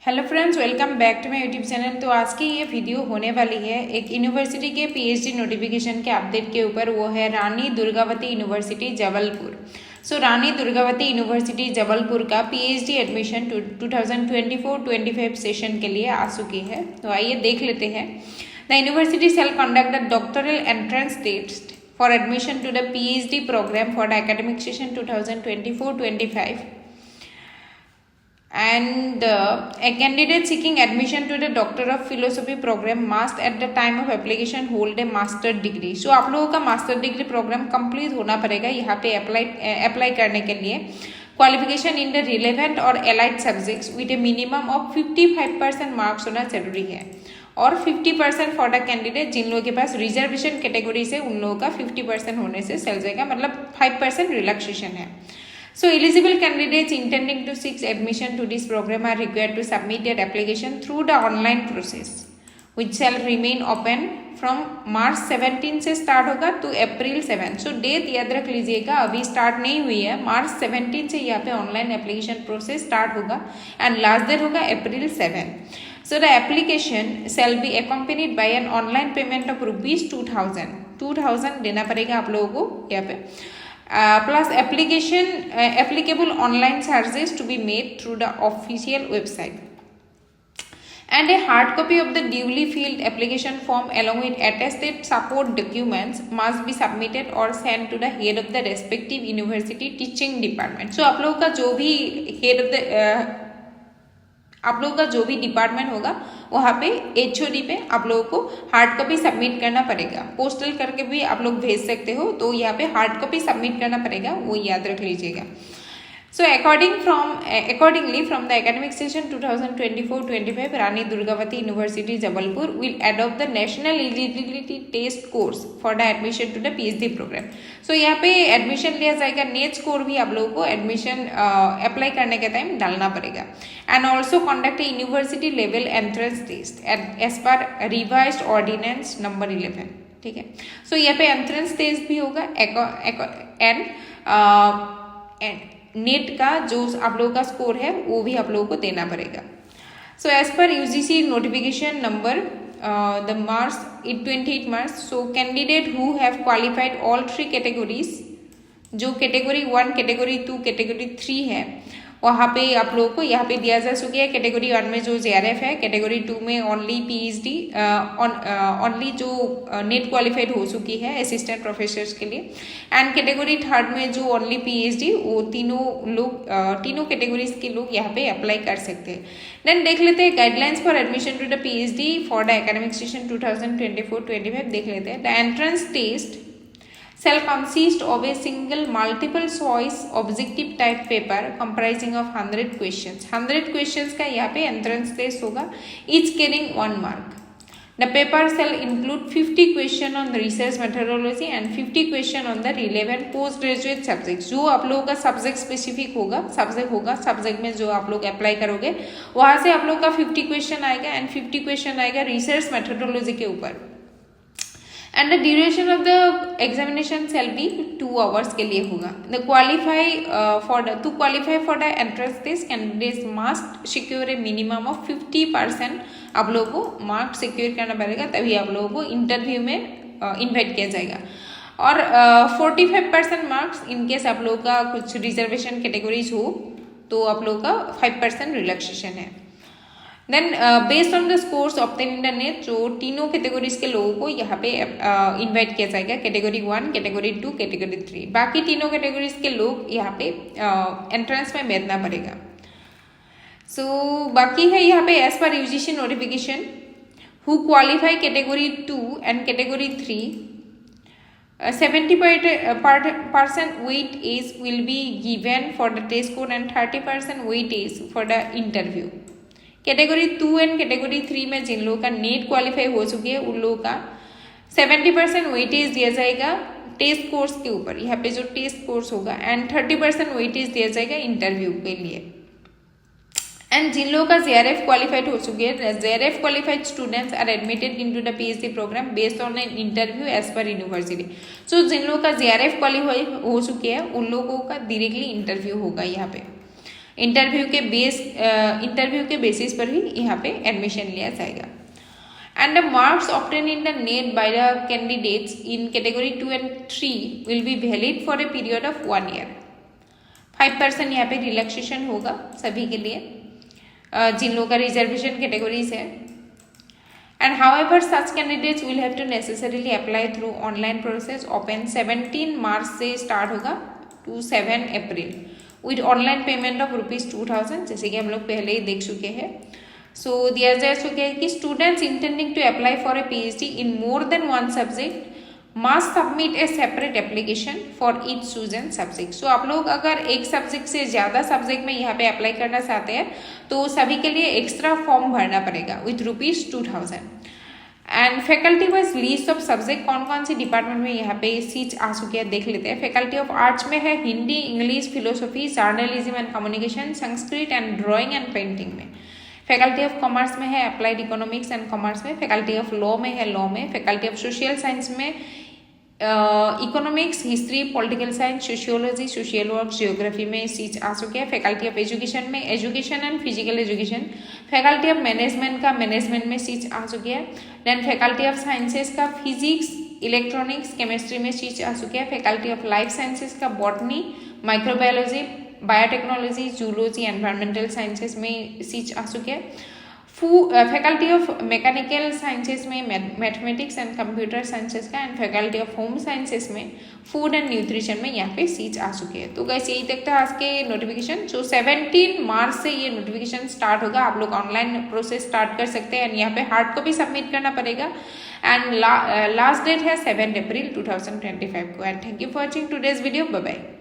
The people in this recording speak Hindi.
Hello friends, welcome back to my YouTube channel. तो आज की ये वीडियो होने वाली है एक यूनिवर्सिटी के पीएचडी नोटिफिकेशन के अपडेट के ऊपर। वो है रानी दुर्गावती यूनिवर्सिटी जबलपुर। रानी दुर्गावती यूनिवर्सिटी जबलपुर का पीएचडी एडमिशन 2024-25 सेशन के लिए आ चुकी है। तो आइए देख लेते हैं। The university shall conduct the doctoral entrance test for admission to the PhD programme for the academic session 2024-25. And a candidate seeking admission to the Doctor of Philosophy program must at the time of application hold a master degree. So आप लोगों का मास्टर डिग्री प्रोग्राम कंप्लीट होना पड़ेगा यहाँ पे अप्लाई करने के लिए। क्वालिफिकेशन इन द रिलेवेंट और allied subjects with A minimum of 55% marks होना जरूरी है, और 50% फॉर द कैंडिडेट जिन लोगों के पास रिजर्वेशन कैटेगरी से उन लोगों का 50% होने से चल जाएगा, मतलब 5% रिलैक्सेशन है। So eligible candidates intending to seek admission to this program are required to submit their application through the online process, which shall remain open from March 17 से स्टार्ट होगा to April 7. So डेट याद रख लीजिएगा, अभी स्टार्ट नहीं हुई है। March 17 से यहाँ पे ऑनलाइन एप्लीकेशन प्रोसेस स्टार्ट होगा एंड लास्ट डेट होगा April 7. So the application shall be accompanied by an online payment of ₹2000. 2000 देना पड़ेगा आप लोगों को यहाँ पे, plus applicable online charges to be made through the official website, and a hard copy of the duly filled application form along with attested support documents must be submitted or sent to the head of the respective university teaching department. So आप लोगों का जो भी head of the आप लोगों का जो भी डिपार्टमेंट होगा वहाँ पे एचओडी पे आप लोगों को हार्ड कॉपी सबमिट करना पड़ेगा। पोस्टल करके भी आप लोग भेज सकते हो, तो यहाँ पे हार्ड कॉपी सबमिट करना पड़ेगा, वो याद रख लीजिएगा। So accordingly from the academic session 2024-25, Rani Durgavati University Jabalpur will adopt the national eligibility test course for the admission to the PhD program. So यहाँ पे एडमिशन लिया जाएगा, नेट स्कोर भी आप लोगों को एडमिशन अप्लाई करने के टाइम डालना पड़ेगा। And also conduct a university level entrance test as per revised ordinance number 11। ठीक है, सो यहाँ पे एंट्रेंस टेस्ट भी होगा एंड नेट का जो आप लोगों का स्कोर है वो भी आप लोगों को देना पड़ेगा। So as per UGC notification number the March 28 March, so candidate who have qualified all 3 categories, जो कैटेगरी 1, कैटेगरी 2, कैटेगरी 3 है, वहाँ पे आप लोगों को यहाँ पे दिया जा चुकी है। कैटेगरी 1 में जो जेआरएफ है, कैटेगरी 2 में ओनली पीएचडी ओनली जो नेट क्वालिफाइड हो चुकी है असिस्टेंट प्रोफेसर्स के लिए, एंड कैटेगरी 3 में जो ओनली पीएचडी, वो तीनों कैटेगरीज के लोग यहाँ पे अप्लाई कर सकते हैं। देन देख लेते हैं guidelines for admission to the PhD for the academic session 2024-25 देख लेते हैं। The entrance test shall consist of a single multiple choice objective type paper comprising of 100 questions. 100 questions का यहाँ पे entrance test होगा, each carrying 1 mark. The paper shall include 50 question on the research methodology and 50 question on the relevant postgraduate subjects. जो आप लोगों का सब्जेक्ट स्पेसिफिक होगा, सब्जेक्ट में जो आप लोग अप्लाई करोगे वहाँ से आप लोग का 50 क्वेश्चन आएगा एंड 50 क्वेश्चन आएगा रिसर्च मेथोडोलॉजी के ऊपर। And the duration of the examination shall be 2 hours के लिए होगा। To qualify for the entrance test candidates must secure a minimum of 50%। आप लोगों को मार्क सिक्योर करना पड़ेगा, तभी आप लोगों को इंटरव्यू में इन्वाइट किया जाएगा। और 45% मार्क्स इनकेस आप लोगों का कुछ रिजर्वेशन कैटेगरीज हो तो आप लोगों का 5% रिलैक्सेशन है। Then based on the scores obtain in the NET, जो तीनों कैटेगरीज के लोगों को यहाँ पे इन्वाइट किया जाएगा, कैटेगरी 1, कैटेगरी 2, कैटेगरी 3। बाकी तीनों कैटेगरीज के लोग यहाँ पे एंट्रेंस में बैठना पड़ेगा। सो बाकी है यहाँ पे as per UGC notification who qualify category 2 and category 3, 70% weightage will be given for the test score and 30% weightage for the interview. Category 2 and category 3 में जिन लोगों का नेट क्वालिफाई हो चुकी है उन लोगों का 70% वेटेज दिया जाएगा टेस्ट कोर्स के ऊपर, यहाँ पे जो टेस्ट कोर्स होगा, एंड 30% वेटेज दिया जाएगा इंटरव्यू के लिए। एंड जिन लोगों का जेआरएफ क्वालिफाइड हो चुकी है, JRF qualified students are admitted into the PhD program based on an interview as per university. So जिन लोगों का जेआरएफ क्वालिफाई हो चुकी है उन लोगों का डायरेक्टली इंटरव्यू होगा यहाँ पे। इंटरव्यू के बेसिस पर ही यहाँ पे एडमिशन लिया जाएगा। And the marks obtained in the NET by the candidates in category 2 and 3 will be valid for a period of 1 year. 5% यहाँ पे रिलैक्सेशन होगा सभी के लिए जिन लोगों का रिजर्वेशन कैटेगरीज है। And however, such candidates will have to necessarily apply through online process open 17 मार्च से स्टार्ट होगा to 7 April with online payment of ₹2000, जैसे कि हम लोग पहले ही देख चुके हैं। So दिया जा चुका है कि students intending to apply for a PhD in more than one subject must submit a separate application for each chosen subject. So आप लोग अगर एक सब्जेक्ट से ज़्यादा सब्जेक्ट में यहाँ पे अप्लाई करना चाहते हैं तो सभी के लिए एक्स्ट्रा फॉर्म भरना पड़ेगा with ₹2000। And faculty wise list of subject कौन कौन सी डिपार्टमेंट में यहाँ पे सीट्स आ चुकी है देख लेते हैं। फैकल्टी ऑफ आर्ट्स में है Hindi, English, philosophy, journalism and communication, Sanskrit and drawing and painting में। फैकल्टी ऑफ कॉमर्स में है अप्लाइड इकोनॉमिक्स एंड कॉमर्स में। फैकल्टी ऑफ लॉ में है लॉ में। फैकल्टी ऑफ सोशल साइंस में economics, history, political science, sociology, social work, geography में सीट्स आ चुके हैं। फैकल्टी ऑफ एजुकेशन में education and physical education. Faculty of management का मैनेजमेंट में सीट्स आ चुकी है। देन फैकल्टी ऑफ साइंसेज का फिजिक्स, इलेक्ट्रॉनिक्स, केमिस्ट्री में सीट्स आ चुके हैं। फैकल्टी ऑफ लाइफ साइंसेज का botany, microbiology, biotechnology, zoology, environmental sciences में सीट्स आ चुके हैं। फैकल्टी ऑफ मैकेनिकल साइंसेज में मैथमेटिक्स एंड कंप्यूटर साइंसेज का। And faculty of home sciences में फूड एंड न्यूट्रिशन में यहाँ पे सीट्स आ चुके हैं। तो गाइस यही तक था आज के नोटिफिकेशन। जो 17 मार्च से ये नोटिफिकेशन स्टार्ट होगा, आप लोग ऑनलाइन प्रोसेस स्टार्ट कर सकते हैं। एंड यहाँ पे हार्ड कॉपी सबमिट करना पड़ेगा। एंड लास्ट डेट है 7 अप्रैल 2025 को। And thank you for watching today's video. Bye bye.